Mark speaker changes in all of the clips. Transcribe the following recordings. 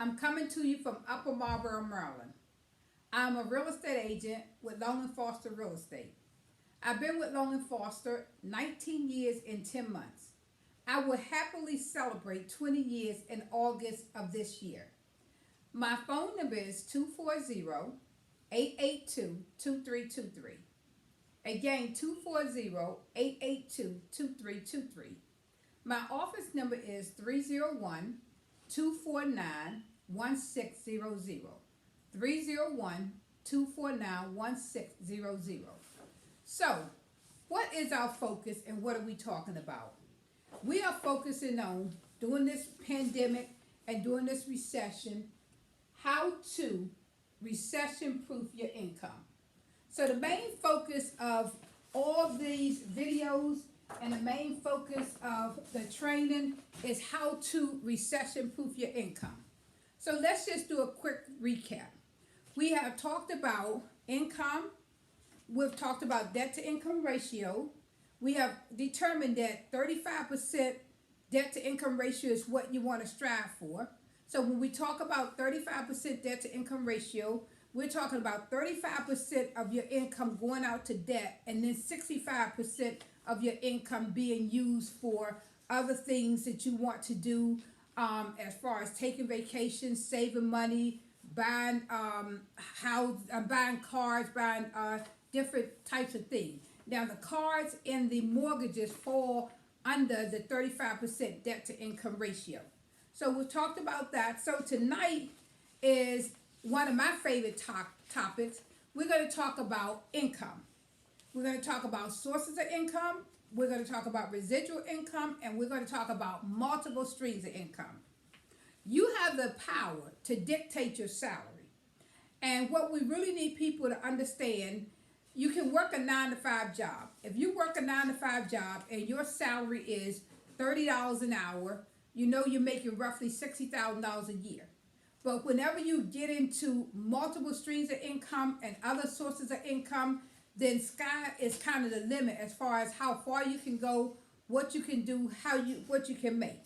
Speaker 1: I'm coming to you from Upper Marlboro, Maryland. I'm a real estate agent with Long and Foster Real Estate. I've been with Long and Foster 19 years and 10 months. I will happily celebrate 20 years in August of this year. My phone number is 240-882-2323. Again, 240-882-2323. My office number is 301-249-1600. 301-249-1600. So, what is our focus and what are we talking about? We are focusing on during this pandemic and during this recession, how to recession proof your income. So the main focus of all these videos and the main focus of the training is how to recession proof your income. So let's just do a quick recap. We have talked about income. We've talked about debt to income ratio. We have determined that 35% debt to income ratio is what you want to strive for. So when we talk about 35% debt to income ratio, we're talking about 35% of your income going out to debt and then 65% of your income being used for other things that you want to do, as far as taking vacations, saving money, buying buying cars, buying different types of things. Now the cars and the mortgages fall under the 35% debt to income ratio. So we've talked about that. So tonight is one of my favorite topics. We're going to talk about income. We're going to talk about sources of income. We're going to talk about residual income, and we're going to talk about multiple streams of income. You have the power to dictate your salary. And what we really need people to understand, you can work a 9-to-5 job. If you work a 9-to-5 job and your salary is $30 an hour, you know you're making roughly $60,000 a year. But whenever you get into multiple streams of income and other sources of income, then sky is kind of the limit as far as how far you can go, what you can do, what you can make.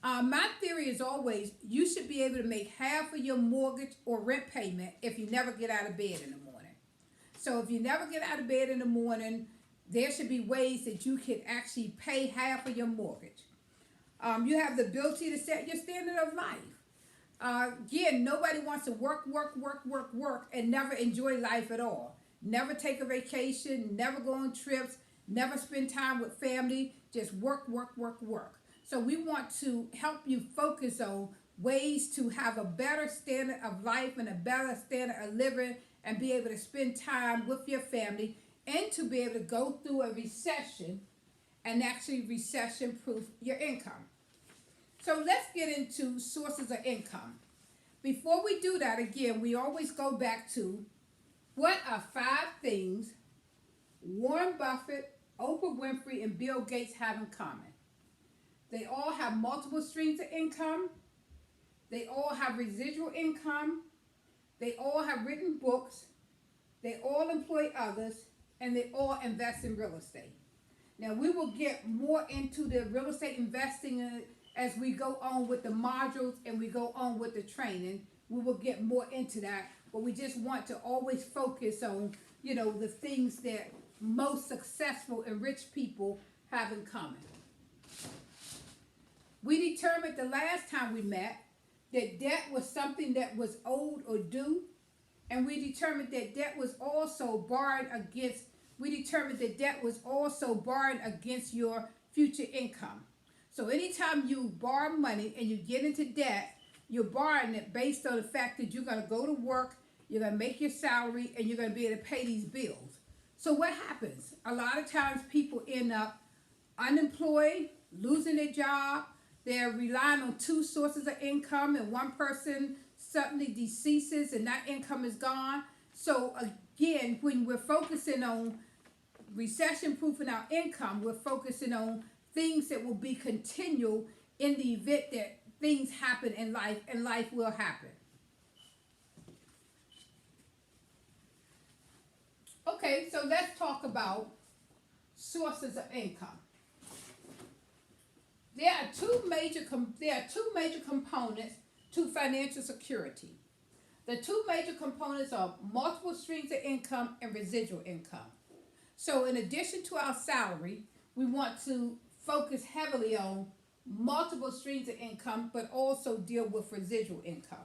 Speaker 1: My theory is always you should be able to make half of your mortgage or rent payment if you never get out of bed in the morning. So if you never get out of bed in the morning, there should be ways that you can actually pay half of your mortgage. You have the ability to set your standard of life. Again, nobody wants to work, and never enjoy life at all. Never take a vacation, never go on trips, never spend time with family, just work. So we want to help you focus on ways to have a better standard of life and a better standard of living and be able to spend time with your family and to be able to go through a recession and actually recession proof your income. So let's get into sources of income. Before we do that, again, we always go back to what are 5 things Warren Buffett, Oprah Winfrey, and Bill Gates have in common. They all have multiple streams of income. They all have residual income. They all have written books. They all employ others. And they all invest in real estate. Now, we will get more into the real estate investing as we go on with the modules and we go on with the training. We will get more into that. But we just want to always focus on, the things that most successful and rich people have in common. We determined the last time we met that debt was something that was owed or due. And we determined that debt was also borrowed against your future income. So anytime you borrow money and you get into debt, you're borrowing it based on the fact that you're going to go to work, you're going to make your salary, and you're going to be able to pay these bills. So what happens? A lot of times people end up unemployed, losing their job. They're relying on 2 sources of income, and one person suddenly deceases and that income is gone. So again, when we're focusing on recession proofing our income, we're focusing on things that will be continual in the event that things happen in life, and life will happen. Okay, so let's talk about sources of income. There are two major components to financial security. The two major components are multiple streams of income and residual income. So, in addition to our salary, we want to focus heavily on multiple streams of income, but also deal with residual income.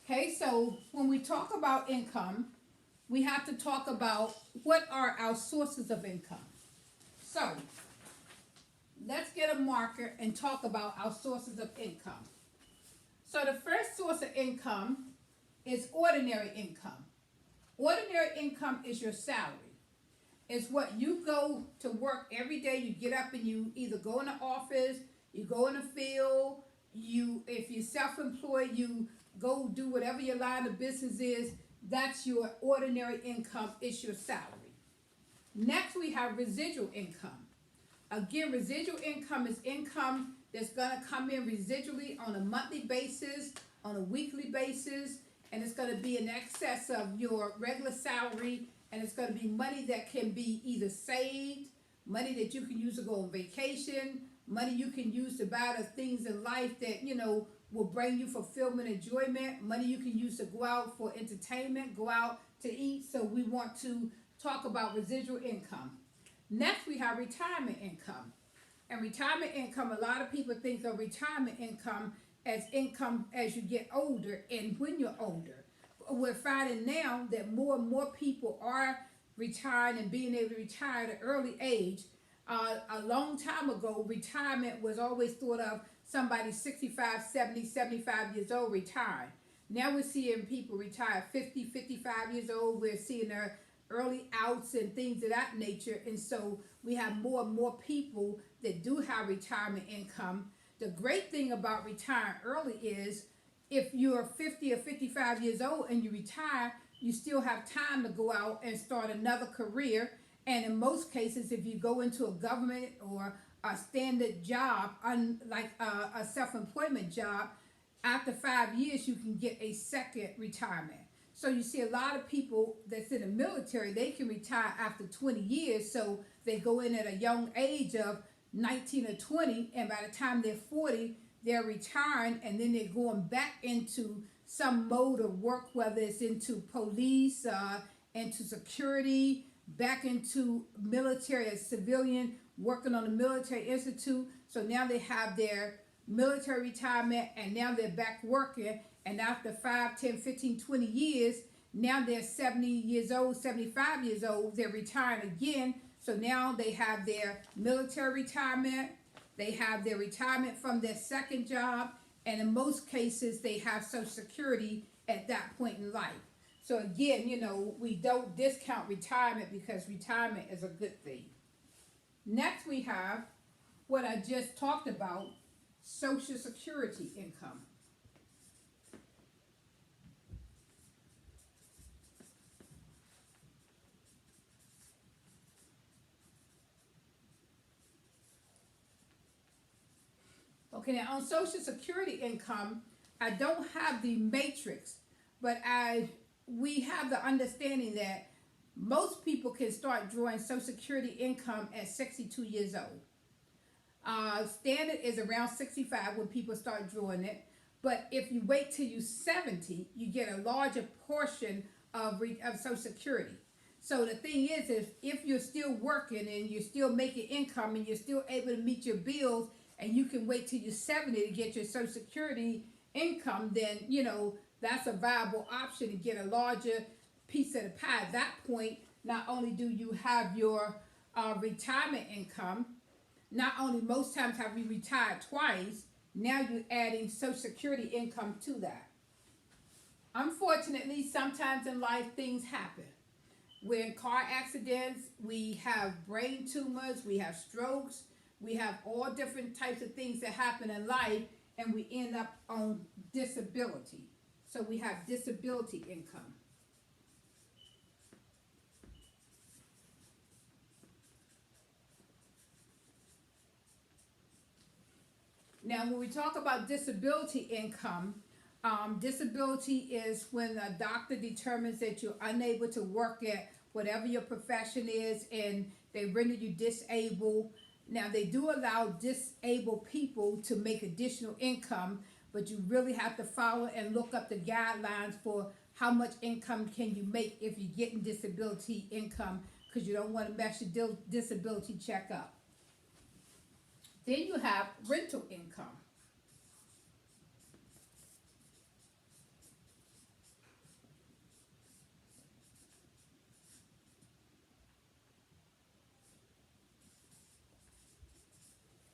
Speaker 1: Okay, so when we talk about income, we have to talk about what are our sources of income. So, let's get a marker and talk about our sources of income. So the first source of income is ordinary income. Ordinary income is your salary. It's what you go to work every day. You get up and you either go in the office, you go in the field, if you're self-employed, you go do whatever your line of business is. That's your ordinary income, it's your salary. Next, we have residual income. Again, residual income is income that's going to come in residually on a monthly basis, on a weekly basis, and it's going to be in excess of your regular salary, and it's going to be money that can be either saved, money that you can use to go on vacation, money you can use to buy the things in life that, will bring you fulfillment, enjoyment, money you can use to go out for entertainment, go out to eat. So we want to talk about residual income. Next, we have retirement income. And retirement income, a lot of people think of retirement income as you get older and when you're older. We're finding now that more and more people are retiring and being able to retire at an early age. A long time ago, retirement was always thought of somebody 65, 70, 75 years old retiring. Now we're seeing people retire 50, 55 years old. We're seeing their early outs and things of that nature. And so we have more and more people that do have retirement income. The great thing about retiring early is if you're 50 or 55 years old and you retire, you still have time to go out and start another career. And in most cases, if you go into a government or a standard job, like a self-employment job, after 5 years, you can get a second retirement. So you see a lot of people that's in the military, they can retire after 20 years. So they go in at a young age of 19 or 20, and by the time they're 40, they're retiring, and then they're going back into some mode of work, whether it's into police, into security, back into military as civilian, working on the military institute. So now they have their military retirement, and now they're back working. And after 5, 10, 15, 20 years, now they're 70 years old, 75 years old, they're retiring again. So now they have their military retirement, they have their retirement from their second job, and in most cases, they have Social Security at that point in life. So again, we don't discount retirement because retirement is a good thing. Next, we have what I just talked about, Social Security income. Okay, now on Social Security income, I don't have the matrix, but we have the understanding that most people can start drawing Social Security income at 62 years old. Standard is around 65 when people start drawing it, but if you wait till you're 70, you get a larger portion of Social Security. So the thing is if you're still working and you're still making income and you're still able to meet your bills, and you can wait till you're 70 to get your Social Security income, then, that's a viable option to get a larger piece of the pie. At that point, not only do you have your retirement income, not only most times have you retired twice, now you're adding Social Security income to that. Unfortunately, sometimes in life things happen. We're in car accidents, we have brain tumors, we have strokes, we have all different types of things that happen in life, and we end up on disability. So we have disability income. Now, when we talk about disability income, disability is when a doctor determines that you're unable to work at whatever your profession is, and they render you disabled. Now, they do allow disabled people to make additional income, but you really have to follow and look up the guidelines for how much income can you make if you're getting disability income, because you don't want to mess your disability check up. Then you have rental income.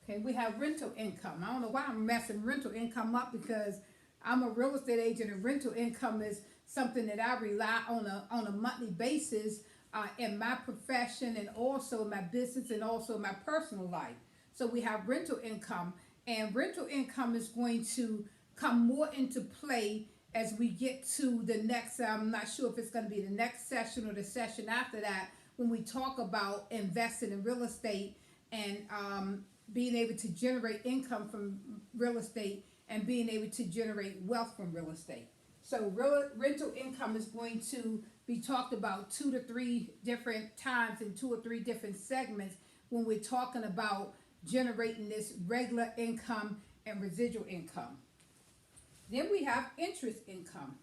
Speaker 1: Okay, we have rental income. I don't know why I'm messing rental income up, because I'm a real estate agent, and rental income is something that I rely on a monthly basis in my profession, and also my business, and also my personal life. So we have rental income, and rental income is going to come more into play as we get to the next. I'm not sure if it's going to be the next session or the session after that, when we talk about investing in real estate and being able to generate income from real estate and being able to generate wealth from real estate. So rental income is going to be talked about 2 to 3 different times in 2 or 3 different segments when we're talking about generating this regular income and residual income. Then we have interest income.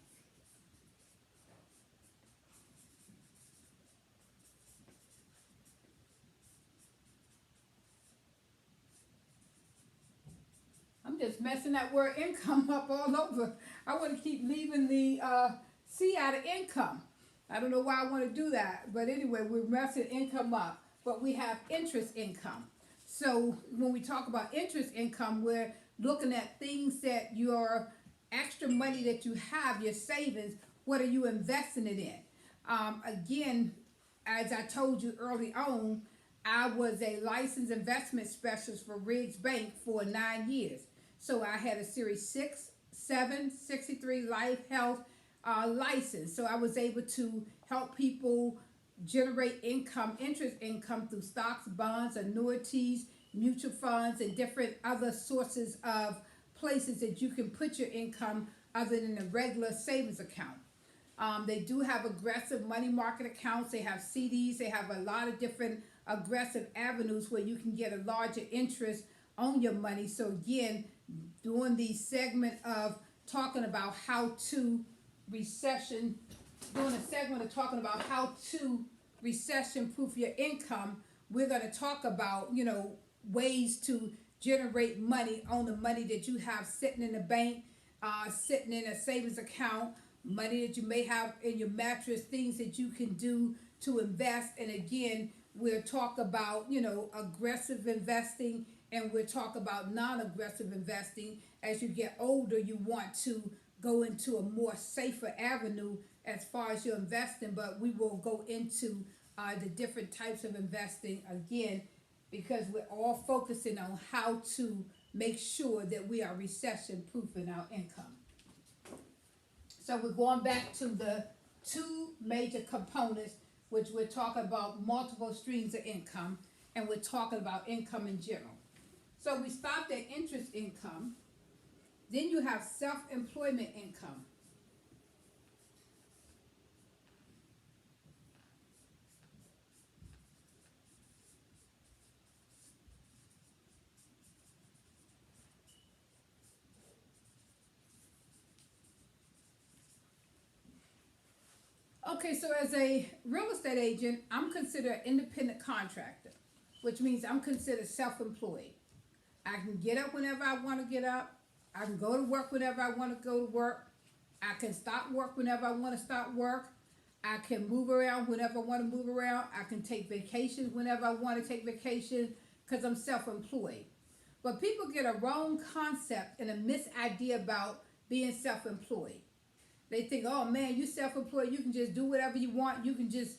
Speaker 1: I'm just messing that word income up all over. I want to keep leaving the C out of income. I don't know why I want to do that, but anyway, we're messing income up. But we have interest income. So when we talk about interest income, we're looking at things that your extra money that you have, your savings, what are you investing it in? Again, as I told you early on, I was a licensed investment specialist for Riggs Bank for 9 years. So I had a Series 6, 7, 63 life health license. So I was able to help people generate income, interest income through stocks, bonds, annuities, mutual funds, and different other sources of places that you can put your income other than a regular savings account. They do have aggressive money market accounts. They have CDs. They have a lot of different aggressive avenues where you can get a larger interest on your money. So again, doing the segment of talking about how to recession, doing a segment of talking about how to recession proof your income, we're going to talk about, ways to generate money on the money that you have sitting in the bank, sitting in a savings account, money that you may have in your mattress, things that you can do to invest. And again, we'll talk about, aggressive investing, and we'll talk about non-aggressive investing. As you get older, you want to go into a more safer avenue as far as your investing, but we will go into the different types of investing again, because we're all focusing on how to make sure that we are recession proofing our income. So we're going back to the 2 major components, which we're talking about multiple streams of income, and we're talking about income in general. So we stopped at interest income. Then you have self-employment income. Okay, so as a real estate agent, I'm considered an independent contractor, which means I'm considered self-employed. I can get up whenever I want to get up. I can go to work whenever I want to go to work. I can stop work whenever I want to stop work. I can move around whenever I want to move around. I can take vacations whenever I want to take vacations, because I'm self-employed. But people get a wrong concept and a misidea about being self-employed. They think, oh man, you're self-employed, you can just do whatever you want. You can just,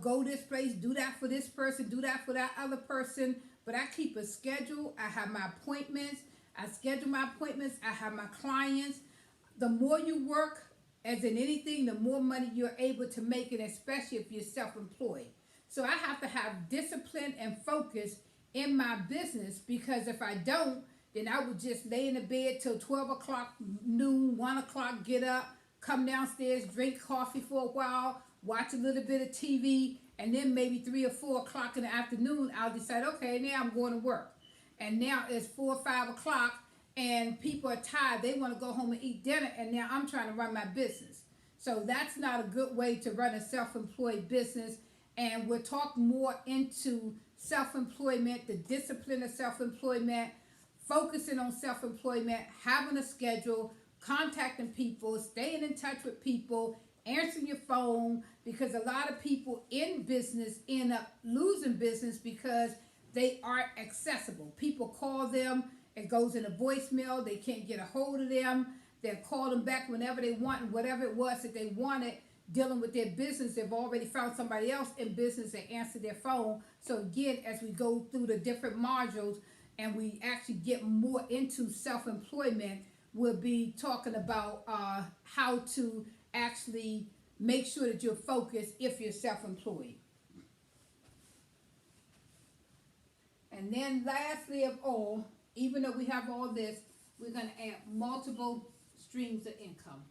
Speaker 1: go this place, do that for this person, do that for that other person. But I keep a schedule. I have my appointments. I schedule my appointments. I have my clients. The more you work, as in anything, the more money you're able to make, and especially if you're self-employed. So I have to have discipline and focus in my business, because if I don't, then I would just lay in the bed till 12 o'clock, noon, 1 o'clock, get up, come downstairs, drink coffee for a while, watch a little bit of TV, and then maybe 3 or 4 o'clock in the afternoon, I'll decide, okay, now I'm going to work. And now it's 4 or 5 o'clock, and people are tired. They want to go home and eat dinner, and now I'm trying to run my business. So that's not a good way to run a self-employed business. And we'll talk more into self-employment, the discipline of self-employment, focusing on self-employment, having a schedule, contacting people, staying in touch with people, answering your phone, because a lot of people in business end up losing business because they aren't accessible. People call them, it goes in a voicemail, they can't get a hold of them, they'll call them back whenever they want, and whatever it was that they wanted, dealing with their business, they've already found somebody else in business that answered their phone. So again, as we go through the different modules and we actually get more into self-employment, we'll be talking about how to actually make sure that you're focused if you're self-employed. And then lastly of all, even though we have all this, we're going to add multiple streams of income.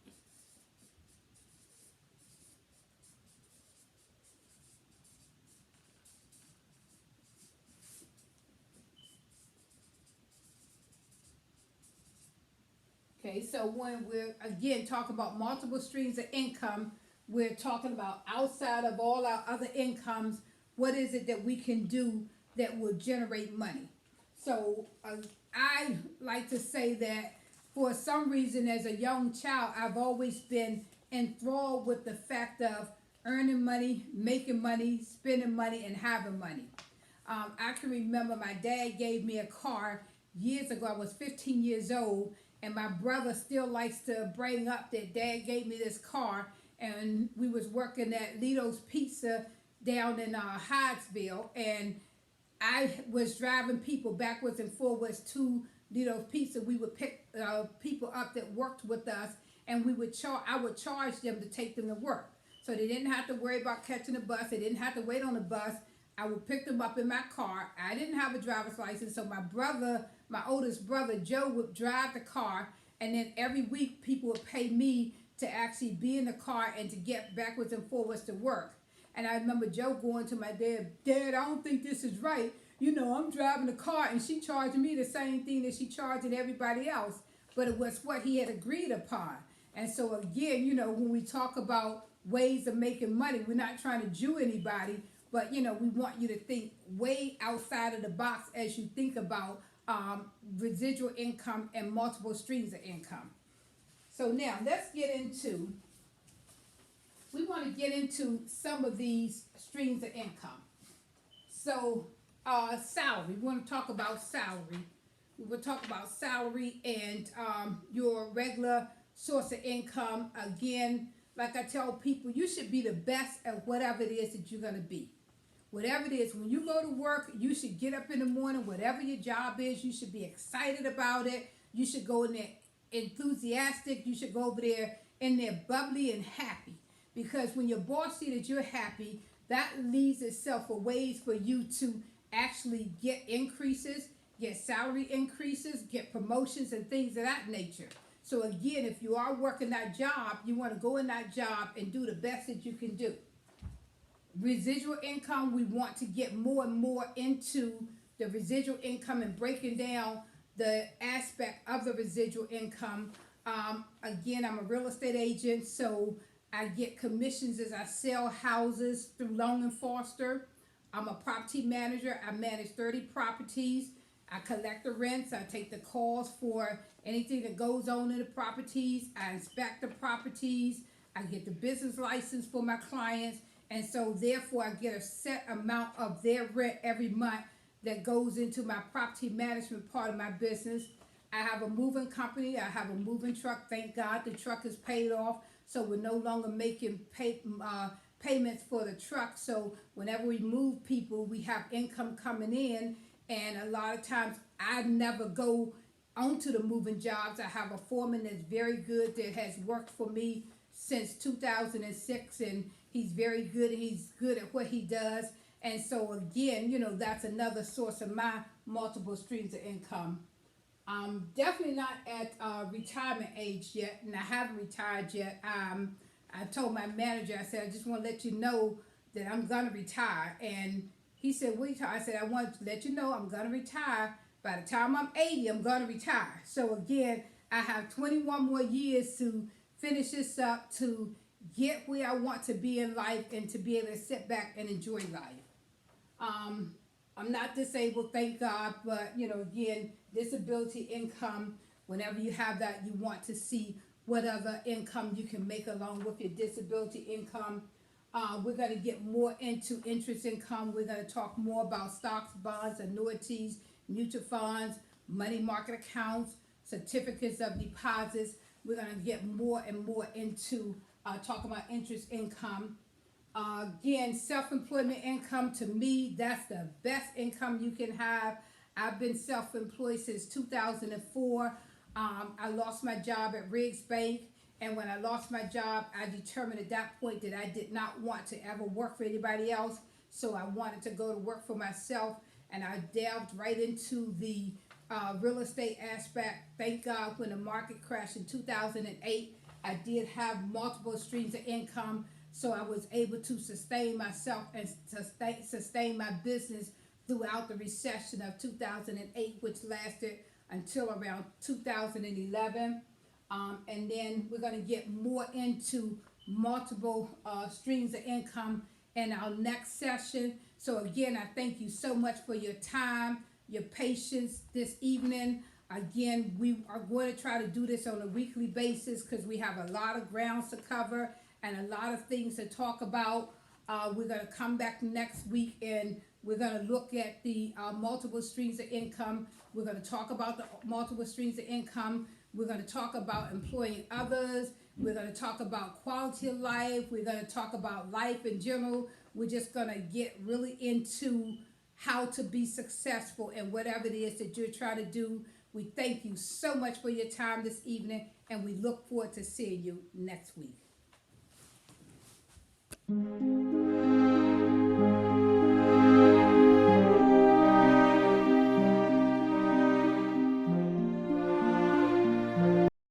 Speaker 1: Okay, so when we're again talking about multiple streams of income, we're talking about outside of all our other incomes, what is it that we can do that will generate money? So I like to say that for some reason as a young child, I've always been enthralled with the fact of earning money, making money, spending money, and having money. I can remember my dad gave me a car years ago. I was 15 years old, and my brother still likes to bring up that dad gave me this car, and we was working at Lito's Pizza down in Hyattsville, and I was driving people backwards and forwards to Lito's Pizza. We would pick people up that worked with us, and I would charge them to take them to work. So they didn't have to worry about catching a bus. They didn't have to wait on the bus. I would pick them up in my car. I didn't have a driver's license, so my oldest brother, Joe, would drive the car, and then every week people would pay me to actually be in the car and to get backwards and forwards to work. And I remember Joe going to my dad, Dad, I don't think this is right. You know, I'm driving the car and she charging me the same thing that she charging everybody else. But it was what he had agreed upon. And so again, you know, when we talk about ways of making money, we're not trying to Jew anybody, but you know, we want you to think way outside of the box as you think about residual income and multiple streams of income. So now let's we want to get into some of these streams of income. So salary, we want to talk about salary. We will talk about salary and your regular source of income. Again, like I tell people, you should be the best at whatever it is that you're going to be. Whatever it is, when you go to work, you should get up in the morning, whatever your job is, you should be excited about it. You should go in there enthusiastic. You should go over there in there bubbly and happy. Because when your boss sees that you're happy, that leads itself a ways for you to actually get increases, get salary increases, get promotions and things of that nature. So again, if you are working that job, you want to go in that job and do the best that you can do. Residual income, we want to get more and more into the residual income and breaking down the aspect of the residual income. Again, I'm a real estate agent, so I get commissions as I sell houses through Long & Foster. I'm a property manager. I manage 30 properties. I collect the rents. I take the calls for anything that goes on in the properties. I inspect the properties. I get the business license for my clients. And so therefore I get a set amount of their rent every month that goes into my property management part of my business. I have a moving company. I have a moving truck. Thank God the truck is paid off. So we're no longer making payments for the truck. So whenever we move people, we have income coming in. And a lot of times I never go onto the moving jobs. I have a foreman that's very good that has worked for me since 2006, and he's very good. He's good at what he does. And so again, you know, that's another source of my multiple streams of income. I'm definitely not at retirement age yet, and I haven't retired yet. I told my manager, I said, I just want to let you know that I'm gonna retire. And he said, what are you talking? I said, I want to let you know I'm gonna retire. By the time I'm 80, I'm gonna retire. So again, I have 21 more years to finish this up, to get where I want to be in life, and to be able to sit back and enjoy life. Um, I'm not disabled, thank God, but again, disability income, whenever you have that, you want to see what other income you can make along with your disability income. We're going to get more into interest income. We're going to talk more about stocks, bonds, annuities, mutual funds, money market accounts, certificates of deposits. We're going to get more and more into talking about interest income. Again, self-employment income, to me, that's the best income you can have. I've been self-employed since 2004. I lost my job at Riggs Bank, and when I lost my job, I determined at that point that I did not want to ever work for anybody else, so I wanted to go to work for myself, and I delved right into the real estate aspect. Thank God when the market crashed in 2008, I did have multiple streams of income, so I was able to sustain myself and sustain my business throughout the recession of 2008, which lasted until around 2011. And then we're going to get more into multiple streams of income in our next session. So again, I thank you so much for your time, your patience this evening. Again, we are going to try to do this on a weekly basis because we have a lot of grounds to cover and a lot of things to talk about. We're going to come back next week and we're going to look at the multiple streams of income. We're going to talk about the multiple streams of income. We're going to talk about employing others. We're going to talk about quality of life. We're going to talk about life in general. We're just going to get really into how to be successful in whatever it is that you're trying to do. We thank you so much for your time this evening, and we look forward to seeing you next week.